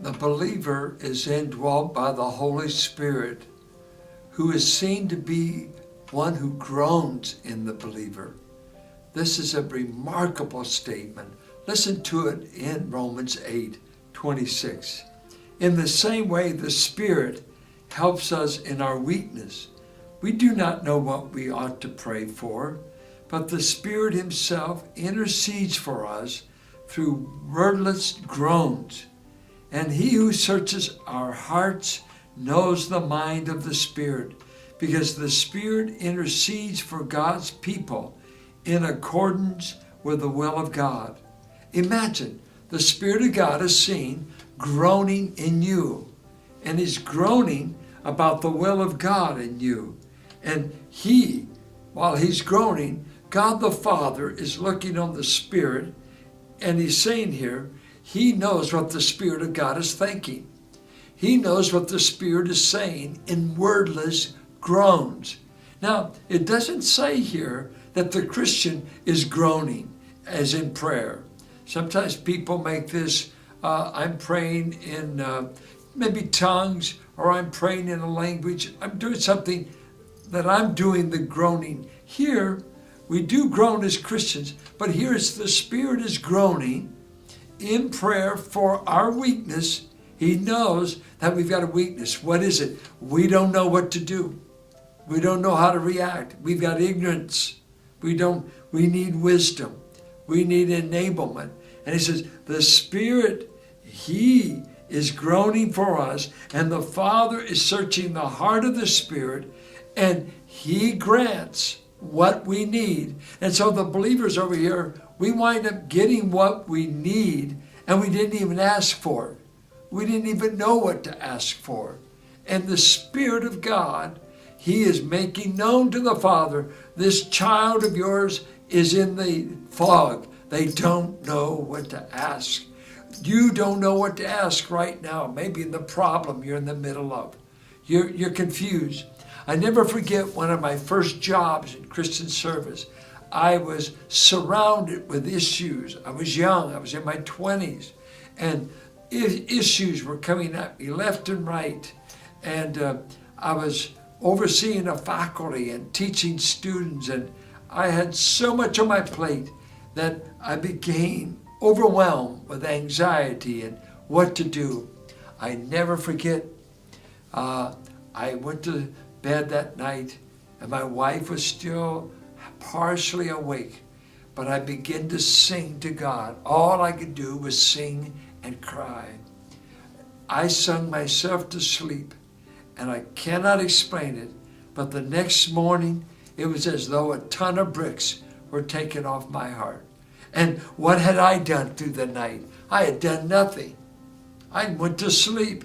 The believer is indwelt by the Holy Spirit, who is seen to be one who groans in the believer. This is a remarkable statement. Listen to it in Romans 8:26. In the same way, the Spirit helps us in our weakness. We do not know what we ought to pray for, but the Spirit himself intercedes for us through wordless groans. And he who searches our hearts knows the mind of the Spirit, because the Spirit intercedes for God's people in accordance with the will of God. Imagine, the Spirit of God is seen groaning in you, and he's groaning about the will of God in you. And while he's groaning, God the Father is looking on the Spirit, and he's saying here, he knows what the Spirit of God is thinking. He knows what the Spirit is saying in wordless groans. Now, it doesn't say here that the Christian is groaning, as in prayer. Sometimes people make this, I'm praying in maybe tongues, or I'm praying in a language. I'm doing something that I'm doing the groaning. Here, we do groan as Christians, but here it's the Spirit is groaning in prayer for our weakness. He knows that we've got a weakness. What is it? We don't know what to do. We don't know how to react. We've got ignorance. We need wisdom. We need enablement. And he says, the Spirit, he is groaning for us, and the Father is searching the heart of the Spirit, and he grants what we need. And so the believers over here, we wind up getting what we need, and we didn't even ask for it. We didn't even know what to ask for. And the Spirit of God, he is making known to the Father, this child of yours is in the fog. They don't know what to ask. You don't know what to ask right now, maybe in the problem you're in the middle of. You're confused. I never forget one of my first jobs in Christian service. I was surrounded with issues. I was young. I was in my 20s. And issues were coming at me left and right. And I was overseeing a faculty and teaching students. And I had so much on my plate that I became overwhelmed with anxiety and what to do. I never forget, I went to bed that night, and my wife was still partially awake, but I began to sing to God. All I could do was sing and cry. I sung myself to sleep, and I cannot explain it, but the next morning, it was as though a ton of bricks were taken off my heart. And what had I done through the night? I had done nothing. I went to sleep.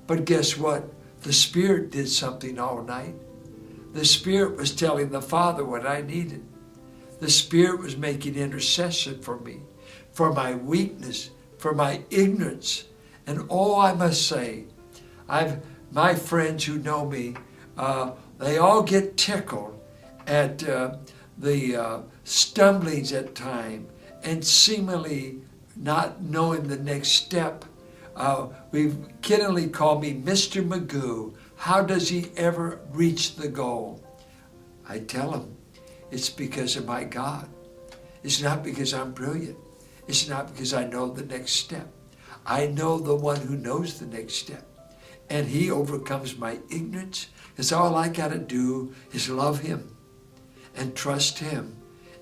But guess what? The Spirit did something all night. The Spirit was telling the Father what I needed. The Spirit was making intercession for me, for my weakness, for my ignorance. And oh, I must say, my friends who know me, they all get tickled at the stumblings at times and seemingly not knowing the next step. We've kiddingly called me Mr. Magoo. How does he ever reach the goal? I tell him, it's because of my God. It's not because I'm brilliant. It's not because I know the next step. I know the one who knows the next step. And he overcomes my ignorance. Because all I got to do is love him and trust him.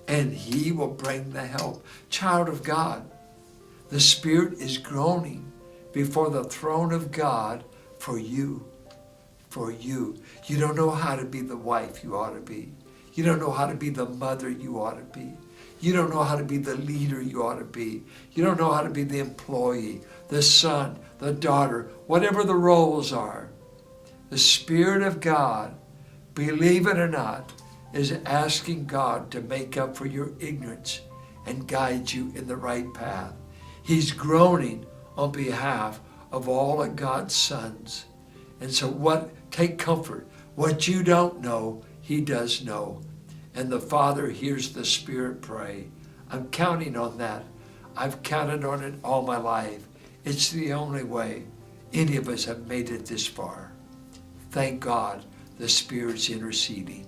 And he will bring the help. Child of God, the Spirit is groaning before the throne of God for you. For you. You don't know how to be the wife you ought to be. You don't know how to be the mother you ought to be. You don't know how to be the leader you ought to be. You don't know how to be the employee, the son, the daughter, whatever the roles are. The Spirit of God, believe it or not, is asking God to make up for your ignorance and guide you in the right path. He's groaning on behalf of all of God's sons. And so take comfort. What you don't know, he does know. And the Father hears the Spirit pray. I'm counting on that. I've counted on it all my life. It's the only way. any of us have made it this far. Thank God the Spirit's interceding.